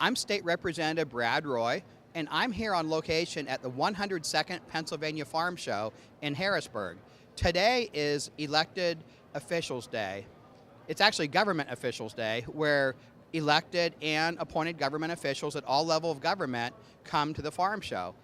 I'm State Representative Brad Roae, and I'm here on location at the 102nd Pennsylvania Farm Show in Harrisburg. Today is Elected Officials Day. It's actually Government Officials Day, where elected and appointed government officials at all levels of government come to the farm show.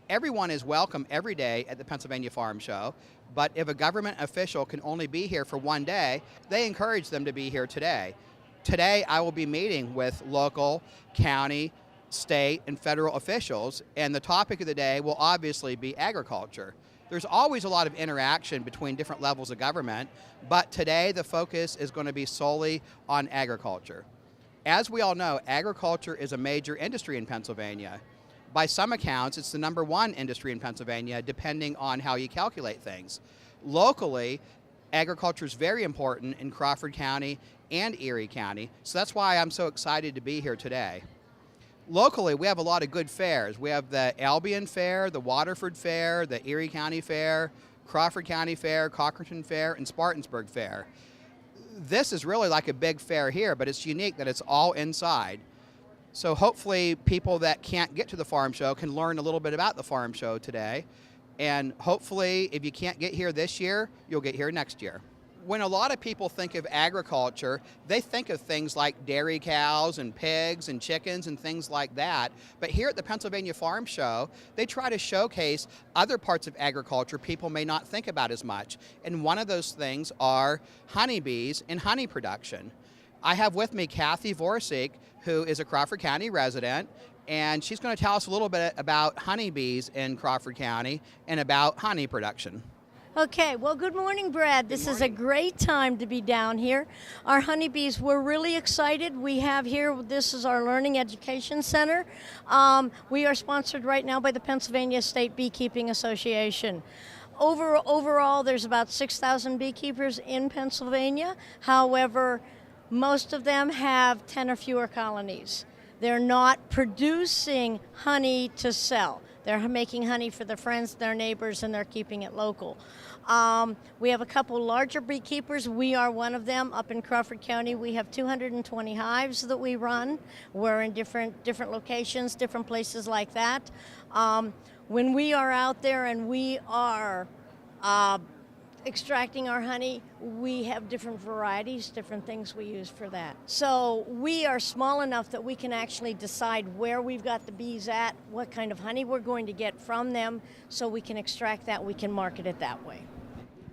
Everyone is welcome every day at the Pennsylvania Farm Show, but if a government official can only be here for one day, they encourage them to be here today. Today, I will be meeting with local, county, state, and federal officials, and the topic of the day will obviously be agriculture. There's always a lot of interaction between different levels of government, but today the focus is going to be solely on agriculture. As we all know, agriculture is a major industry in Pennsylvania. By some accounts, it's the #1 industry in Pennsylvania, depending on how you calculate things. Locally, agriculture is very important in Crawford County and Erie County, so that's why I'm so excited to be here today. Locally, we have a lot of good fairs. We have the Albion Fair, the Waterford Fair, the Erie County Fair, Crawford County Fair, Cochranton Fair, and Spartansburg Fair. This is really like a big fair here, but it's unique that it's all inside. So hopefully people that can't get to the farm show can learn a little bit about the farm show today. And hopefully, if you can't get here this year, you'll get here next year. When a lot of people think of agriculture, they think of things like dairy cows and pigs and chickens and things like that. But here at the Pennsylvania Farm Show, they try to showcase other parts of agriculture people may not think about as much. And one of those things are honeybees and honey production. I have with me Cathy Vorisek, who is a Crawford County resident, and she's going to tell us a little bit about honeybees in Crawford County and about honey production. Okay, well, good morning, Brad. This is a great time to be down here. Our honeybees, we're really excited. We have here, this is our Learning Education Center. We are sponsored right now by the Pennsylvania State Beekeeping Association. Overall, there's about 6,000 beekeepers in Pennsylvania. However, most of them have 10 or fewer colonies. They're not producing honey to sell. They're making honey for their friends, their neighbors, and they're keeping it local. We have a couple larger beekeepers. We are one of them up in Crawford County. We have 220 hives that we run. We're in different locations, different places like that. When we are out there and we are extracting our honey, we have different varieties, different things we use for that. So we are small enough that we can actually decide where we've got the bees at, what kind of honey we're going to get from them, so we can extract that, we can market it that way.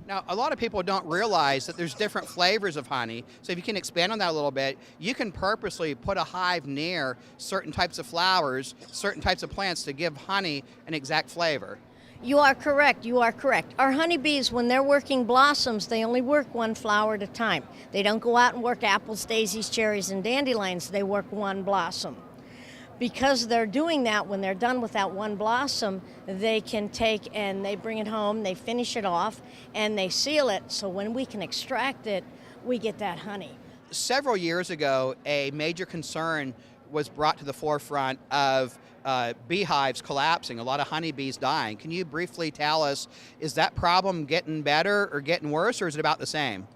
Now, a lot of people don't realize that there's different flavors of honey, so if you can expand on that a little bit, you can purposely put a hive near certain types of flowers, certain types of plants to give honey an exact flavor. You are correct, you are correct. Our honeybees, when they're working blossoms, they only work one flower at a time. They don't go out and work apples, daisies, cherries, and dandelions. They work one blossom. Because they're doing that, when they're done with that one blossom, they can take and they bring it home, they finish it off, and they seal it, so when we can extract it, we get that honey. Several years ago, a major concern was brought to the forefront of beehives collapsing, a lot of honeybees dying. Can you briefly tell us, is that problem getting better or getting worse, or is it about the same?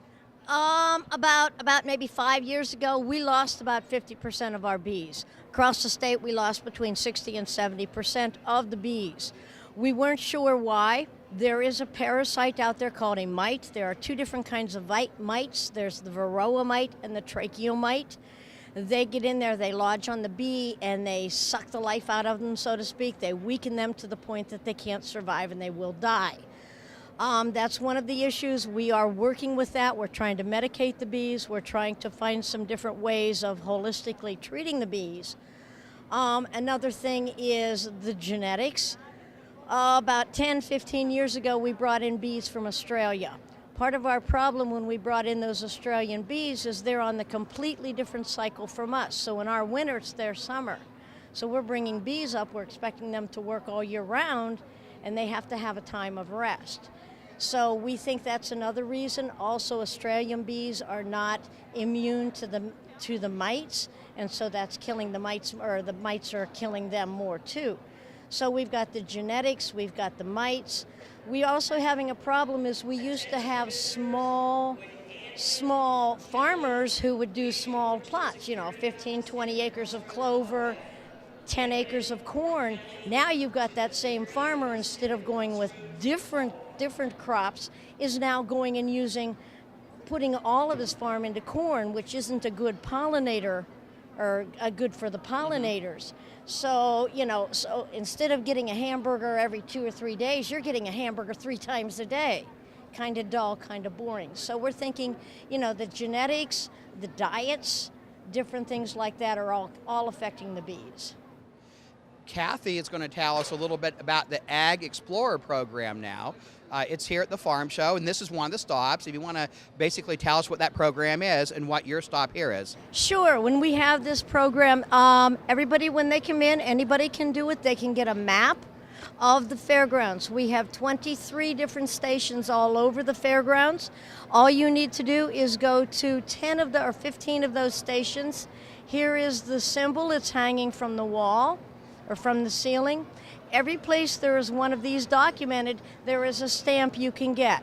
About maybe 5 years ago, we lost about 50% of our bees. Across the state, we lost between 60 and 70% of the bees. We weren't sure why. There is a parasite out there called a mite. There are two different kinds of mites. There's the Varroa mite and the tracheomite. They get in there, they lodge on the bee, and they suck the life out of them, so to speak. They weaken them to the point that they can't survive and they will die. That's one of the issues. We are working with that. We're trying to medicate the bees. We're trying to find some different ways of holistically treating the bees. Another thing is the genetics. About 10, 15 years ago, we brought in bees from Australia. Part of our problem when we brought in those Australian bees is they're on the completely different cycle from us. So in our winter, it's their summer. So we're bringing bees up, we're expecting them to work all year round, and they have to have a time of rest. So we think that's another reason. Also, Australian bees are not immune to the mites, and so that's killing the mites, or the mites are killing them more too. So we've got the genetics, we've got the mites. We also having a problem is we used to have small small farmers who would do small plots, 15, 20 acres of clover, 10 acres of corn. Now you've got that same farmer, instead of going with different crops, is now going and putting all of his farm into corn, which isn't a good pollinator or good for the pollinators. So, so instead of getting a hamburger every 2 or 3 days, you're getting a hamburger 3 times a day. Kind of dull, kind of boring. So we're thinking, the genetics, the diets, different things like that are all affecting the bees. Cathy is going to tell us a little bit about the Ag Explorer program now. It's here at the farm show, and this is one of the stops. If you want to basically tell us what that program is and what your stop here is. Sure. When we have this program, everybody, when they come in, anybody can do it. They can get a map of the fairgrounds. We have 23 different stations all over the fairgrounds. All you need to do is go to 10 of or 15 of those stations. Here is the symbol. It's hanging from the wall or from the ceiling. Every place there is one of these documented, there is a stamp you can get.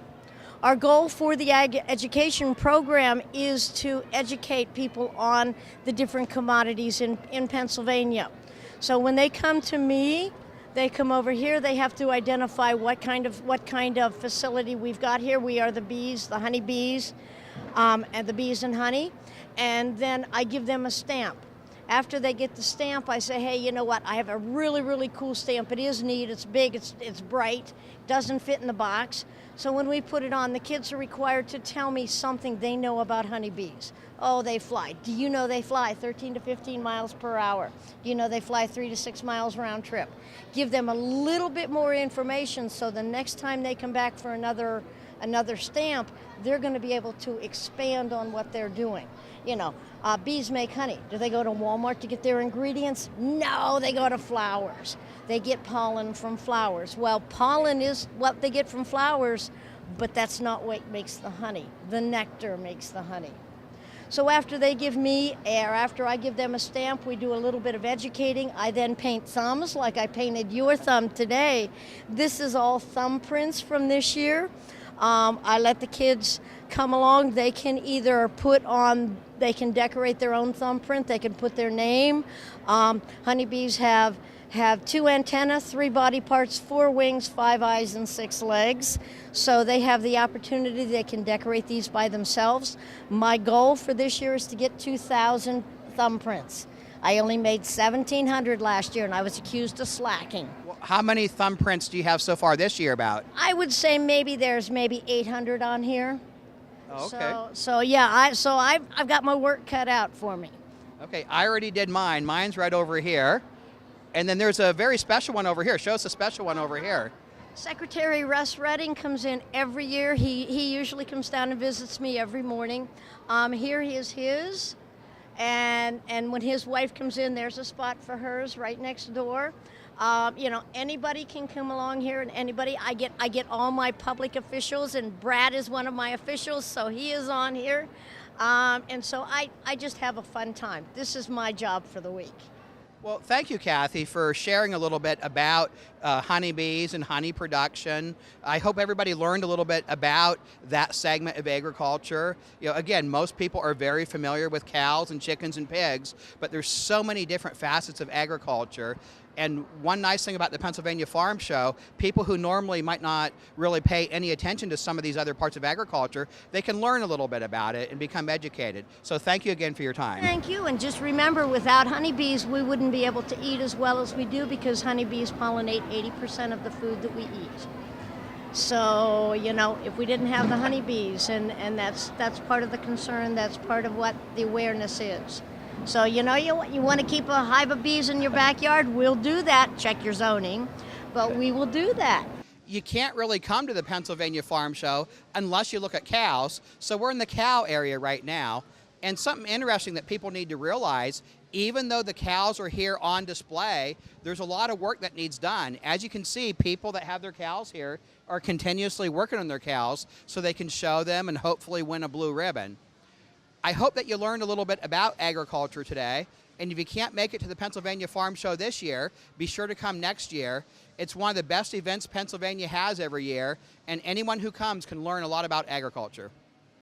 Our goal for the Ag Education program is to educate people on the different commodities in Pennsylvania. So when they come to me, they come over here, they have to identify what kind of facility we've got here. We are the bees, the honey bees, and the bees and honey. And then I give them a stamp. After they get the stamp, I say, hey, you know what? I have a really, really cool stamp. It is neat, it's big, it's bright, doesn't fit in the box. So when we put it on, the kids are required to tell me something they know about honeybees. Oh, they fly. Do you know they fly 13 to 15 miles per hour? Do you know they fly 3 to 6 miles round trip? Give them a little bit more information so the next time they come back for another stamp, they're going to be able to expand on what they're doing. Bees make honey. Do they go to Walmart to get their ingredients? No, they go to flowers. They get pollen from flowers. Well, pollen is what they get from flowers, but that's not what makes the honey. The nectar makes the honey. So after they give me, or after I give them a stamp, we do a little bit of educating. I then paint thumbs, like I painted your thumb today. This is all thumbprints from this year. I let the kids come along. They can either they can decorate their own thumbprint. They can put their name. Honeybees have 2 antennae, 3 body parts, 4 wings, 5 eyes, and 6 legs. So they have the opportunity. They can decorate these by themselves. My goal for this year is to get 2,000 thumbprints. I only made 1,700 last year, and I was accused of slacking. Well, how many thumbprints do you have so far this year about? I would say there's 800 on here. Oh, okay. So yeah, I've got my work cut out for me. Okay, I already did mine. Mine's right over here. And then there's a very special one over here. Show us a special one over here. Secretary Russ Redding comes in every year. He usually comes down and visits me every morning. Here is his. And when his wife comes in, there's a spot for hers right next door. Anybody can come along here, and anybody. I get all my public officials, and Brad is one of my officials, so he is on here. And so I just have a fun time. This is my job for the week. Well, thank you, Cathy, for sharing a little bit about honeybees and honey production. I hope everybody learned a little bit about that segment of agriculture. Again, most people are very familiar with cows and chickens and pigs, but there's so many different facets of agriculture. And one nice thing about the Pennsylvania Farm Show, people who normally might not really pay any attention to some of these other parts of agriculture, they can learn a little bit about it and become educated. So thank you again for your time. Thank you, and just remember, without honeybees, we wouldn't be able to eat as well as we do, because honeybees pollinate 80% of the food that we eat. So, if we didn't have the honeybees, and that's part of the concern, that's part of what the awareness is. So, you want to keep a hive of bees in your backyard, we'll do that. Check your zoning, but we will do that. You can't really come to the Pennsylvania Farm Show unless you look at cows. So we're in the cow area right now. And something interesting that people need to realize, even though the cows are here on display, there's a lot of work that needs done. As you can see, people that have their cows here are continuously working on their cows so they can show them and hopefully win a blue ribbon. I hope that you learned a little bit about agriculture today. And if you can't make it to the Pennsylvania Farm Show this year, be sure to come next year. It's one of the best events Pennsylvania has every year, and anyone who comes can learn a lot about agriculture.